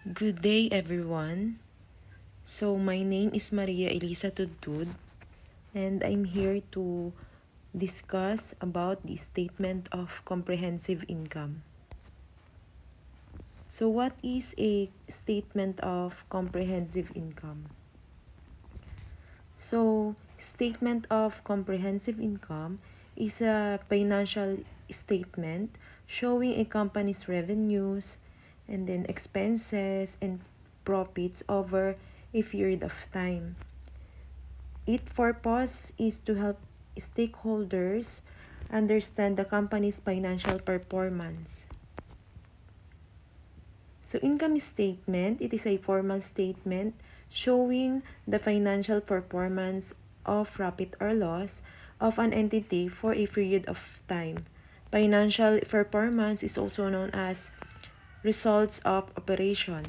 Good day, everyone. So, my name is Maria Elisa Tudtud, and I'm here to discuss about the statement of comprehensive income. So, what is a statement of comprehensive income? So, statement of comprehensive income is a financial statement showing a company's revenues and then expenses and profits over a period of time. Its purpose is to help stakeholders understand the company's financial performance. So income statement, it is a formal statement showing the financial performance of profit or loss of an entity for a period of time. Financial performance is also known as results of operation.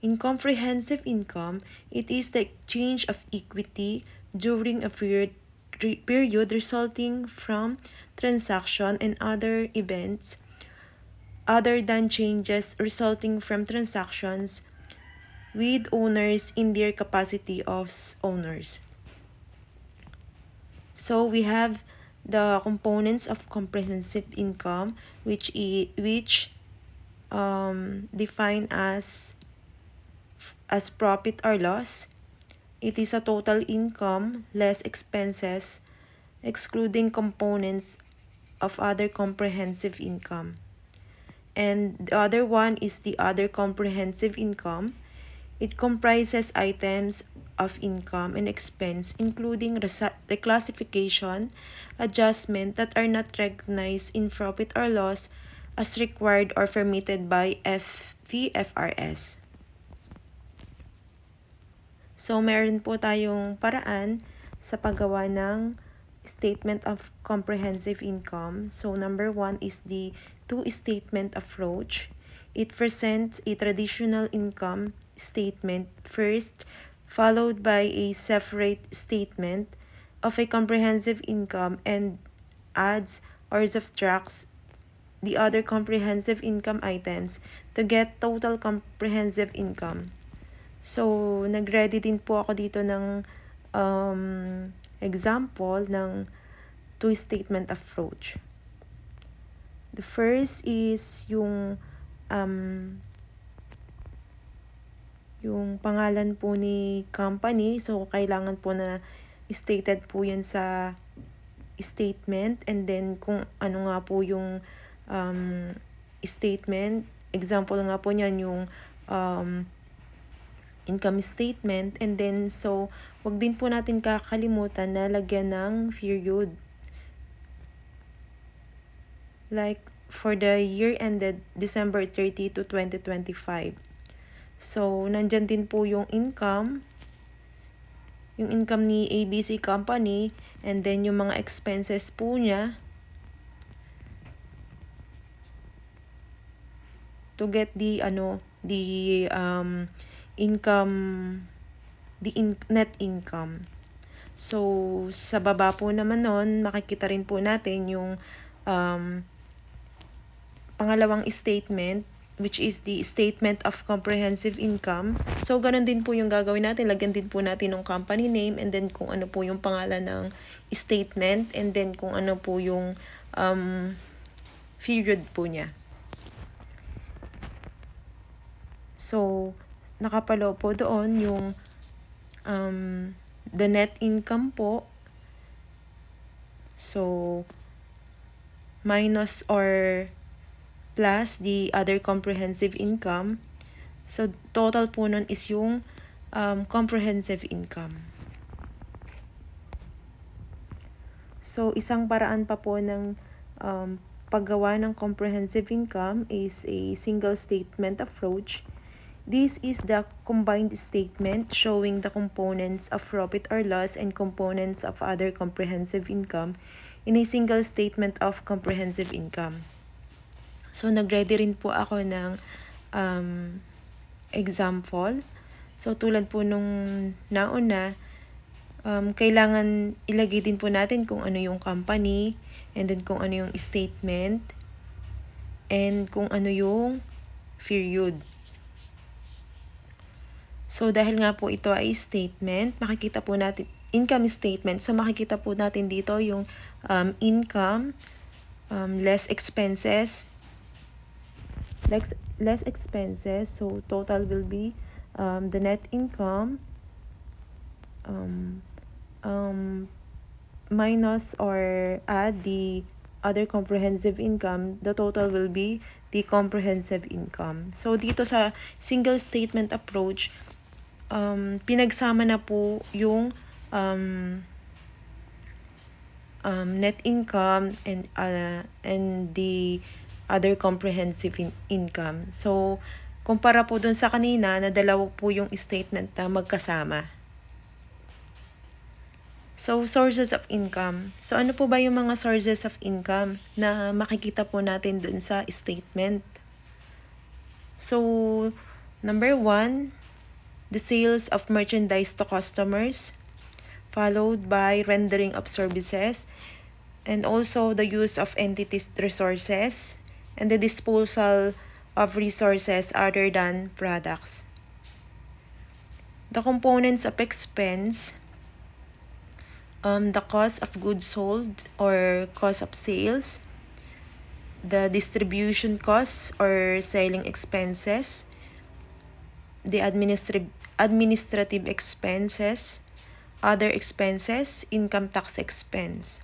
In comprehensive income, it is the exchange of equity during a period resulting from transaction and other events other than changes resulting from transactions with owners in their capacity as owners. So we have the components of comprehensive income, which defined as profit or loss. It is a total income less expenses, excluding components of other comprehensive income. And the other one is the other comprehensive income. It comprises items of income and expense, including reclassification, adjustment that are not recognized in profit or loss as required or permitted by VFRS. So, meron po tayong paraan sa paggawa ng statement of comprehensive income. So, number 1 is the two-statement approach. It presents a traditional income statement first, followed by a separate statement of a comprehensive income and adds or subtracts the other comprehensive income items to get total comprehensive income. So, nag-ready din po ako dito ng example ng two-statement approach. The first is yung pangalan po ni company. So, kailangan po na stated po yan sa statement, and then kung ano nga po yung statement. Example nga po niyan yung income statement, and then so wag din po natin kakalimutan na lagyan ng period. Like for the year ended December 30 to 2025. So nandyan din po yung income ni ABC company, and then yung mga expenses po niya to get the net income. So, sa baba po naman nun, makikita rin po natin yung pangalawang statement, which is the statement of comprehensive income. So, ganun din po yung gagawin natin. Lagyan din po natin ng company name, and then kung ano po yung pangalan ng statement, and then kung ano po yung period po niya. So, nakapalo po doon yung the net income po. So, minus or plus the other comprehensive income. So, total po nun is yung comprehensive income. So, isang paraan pa po ng paggawa ng comprehensive income is a single statement approach. This is the combined statement showing the components of profit or loss and components of other comprehensive income in a single statement of comprehensive income. So, nag-ready rin po ako ng example. So, tulad po nung nauna, kailangan ilagay din po natin kung ano yung company, and then kung ano yung statement, and kung ano yung period. So, dahil nga po ito ay statement, makikita po natin, income statement. So, makikita po natin dito yung income, less expenses, less expenses. So, total will be the net income minus or add the other comprehensive income. The total will be the comprehensive income. So, dito sa single statement approach, pinagsama na po yung net income and the other comprehensive income. So, kumpara po dun sa kanina na dalawa po yung statement na magkasama. So, sources of income. So, ano po ba yung mga sources of income na makikita po natin dun sa statement? So, number 1, the sales of merchandise to customers, followed by rendering of services, and also the use of entities' resources, and the disposal of resources other than products. The components of expense, the cost of goods sold or cost of sales, the distribution costs or selling expenses, the administrative expenses, other expenses, income tax expense.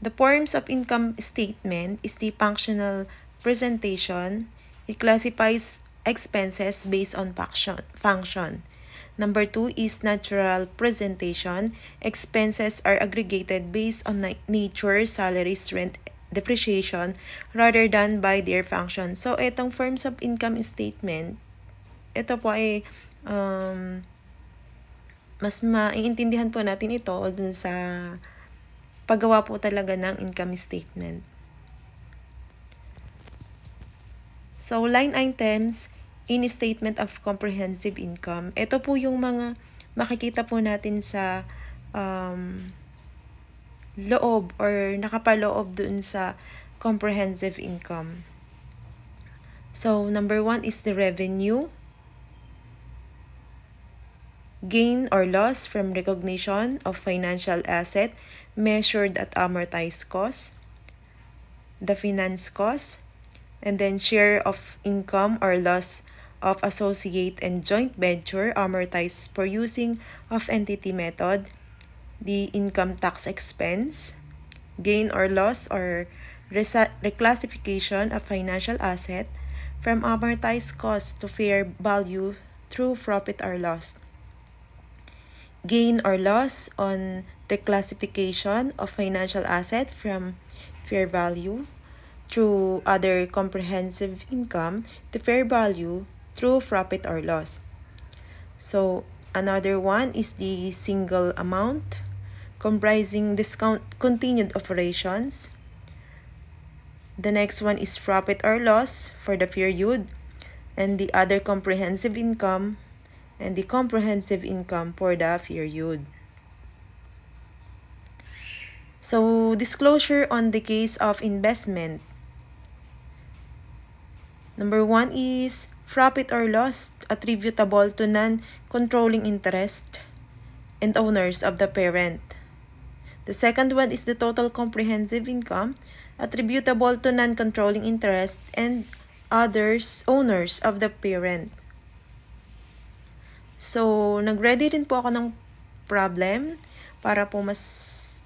The forms of income statement is the functional presentation. It classifies expenses based on function. Number 2 is natural presentation. Expenses are aggregated based on nature, salaries, rent, depreciation, rather than by their function. So, itong forms of income statement, ito po ay mas maiintindihan po natin ito dun sa paggawa po talaga ng income statement. So, line items in statement of comprehensive income. Ito po yung mga makikita po natin sa loob or nakapaloob dun sa comprehensive income. So, number 1 is the revenue, gain or loss from recognition of financial asset measured at amortized cost, the finance cost, and then share of income or loss of associate and joint venture amortized for using of entity method, the income tax expense, gain or loss or reclassification of financial asset from amortized cost to fair value through profit or loss, gain or loss on reclassification of financial asset from fair value through other comprehensive income to fair value through profit or loss. So, another one is the single amount comprising discontinued operations. The next one is profit or loss for the period, and the other comprehensive income and the comprehensive income for the period. So, disclosure on the case of investment. Number 1 is profit or loss attributable to non-controlling interest and owners of the parent. The second one is the total comprehensive income attributable to non-controlling interest and owners of the parent. So, nag-ready rin po ako ng problem para po mas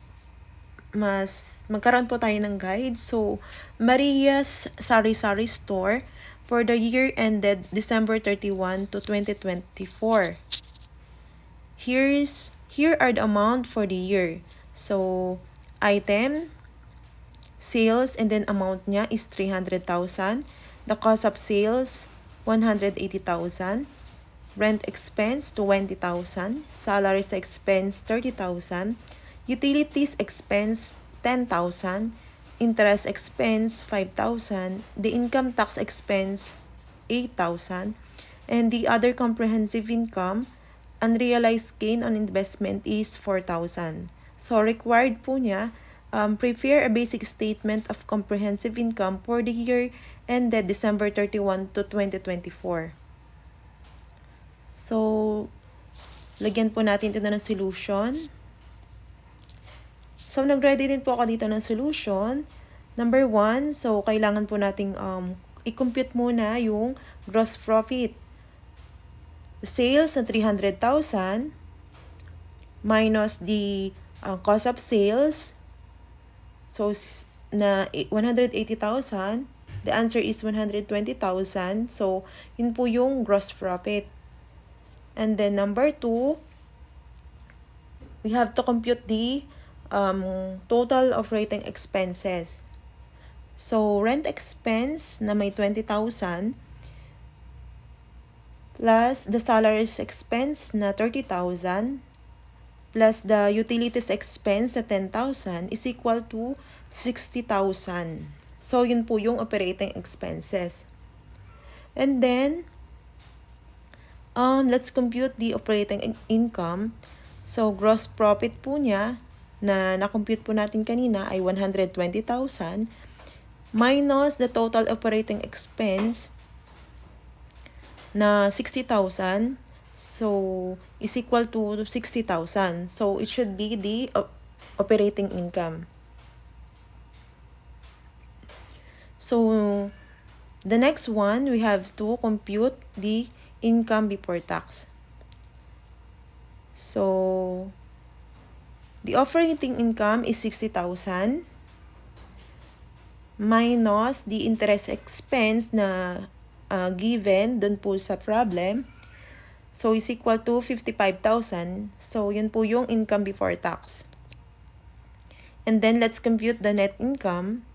magkaroon po tayo ng guide. So, Maria's Sari-Sari Store for the year ended December 31 to 2024. Here are the amount for the year. So, item, sales, and then amount niya is 300,000. The cost of sales, 180,000. Rent expense, 20,000. Salaries expense, 30,000. Utilities expense, 10,000. Interest expense, 5,000. The income tax expense, 8,000. And the other comprehensive income, unrealized gain on investment is 4,000. So, required po niya, prepare a basic statement of comprehensive income for the year ended December 31 to 2024. So, lagyan po natin ito ng solution. So, nag-ready din po ako dito ng solution. Number 1, so kailangan po nating i-compute muna yung gross profit. Sales na 300,000 minus the cost of sales. So, na 180,000. The answer is 120,000. So, yun po yung gross profit. And then number 2, we have to compute the total operating expenses. So, rent expense na may 20,000 plus the salaries expense na 30,000 plus the utilities expense na 10,000 is equal to 60,000. So, yun po yung operating expenses. And then, let's compute the operating income. So, gross profit po niya na na-compute po natin kanina ay 120,000 minus the total operating expense na 60,000. So, is equal to 60,000. So, it should be the operating income. So, the next one, we have to compute the income before tax. So, the operating income is 60,000 minus the interest expense na given dun po sa problem. So, is equal to 55,000. So, yun po yung income before tax. And then, let's compute the net income.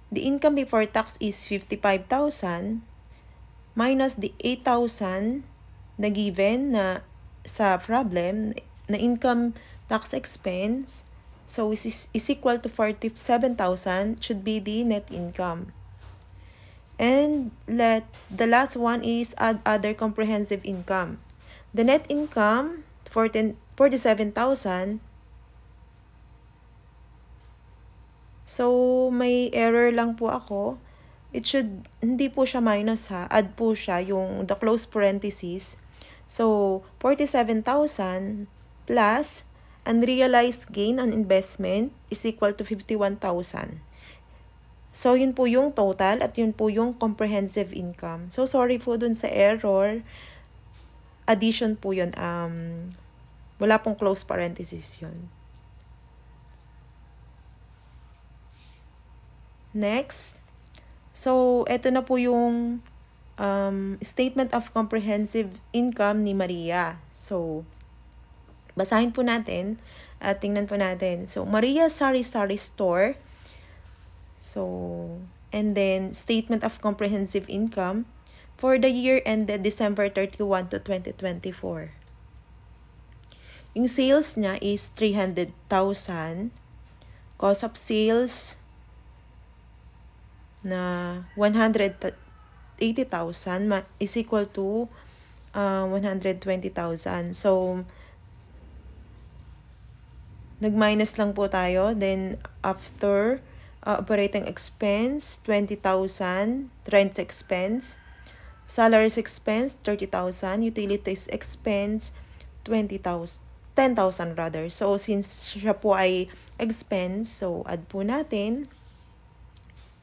The income before tax is 55,000 minus the 8,000 na given na sa problem na income tax expense. So, is equal to 47,000 should be the net income. And the last one is add other comprehensive income. The net income, 47,000. So, may error lang po ako. Hindi po siya minus ha. Add po siya yung the close parenthesis. So, 47,000 plus unrealized gain on investment is equal to 51,000. So, yun po yung total at yun po yung comprehensive income. So, sorry po dun sa error. Addition po yun. Wala pong close parenthesis yun. Next. So, eto na po yung statement of comprehensive income ni Maria. So, basahin po natin at tingnan po natin. So, Maria Sari-Sari Store. So, and then statement of comprehensive income for the year ended December 31 to 2024. Yung sales niya is 300,000. Cost of sales na 180,000 is equal to 120,000. So, nag-minus lang po tayo. Then, after operating expense, 20,000. Rent expense. Salaries expense, 30,000. Utilities expense, 10,000 rather. So, since siya po ay expense, so add po natin.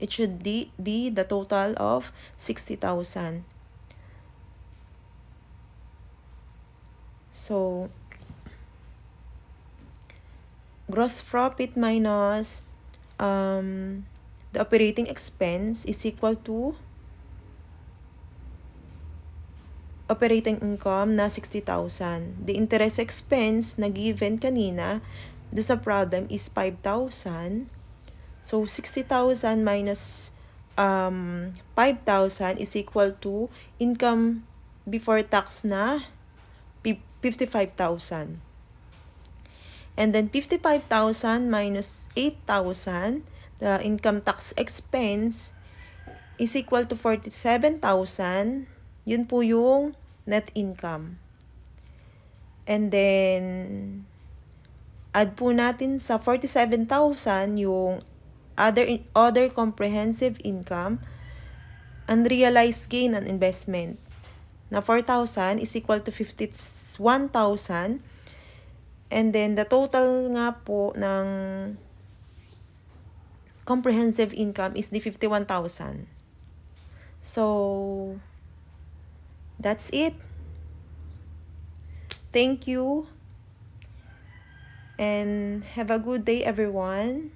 It should be the total of 60,000. So, gross profit minus the operating expense is equal to operating income na 60,000. The interest expense na given kanina sa problem is 5,000. So, 60,000 minus 5,000 is equal to income before tax na 55,000. And then 55,000 minus 8,000, the income tax expense is equal to 47,000. Yun po yung net income. And then, add po natin sa 47,000 yung other comprehensive income, unrealized gain on investment. na 4,000 is equal to 51,000. And then, the total nga po ng comprehensive income is the 51,000. So, that's it. Thank you. And have a good day, everyone.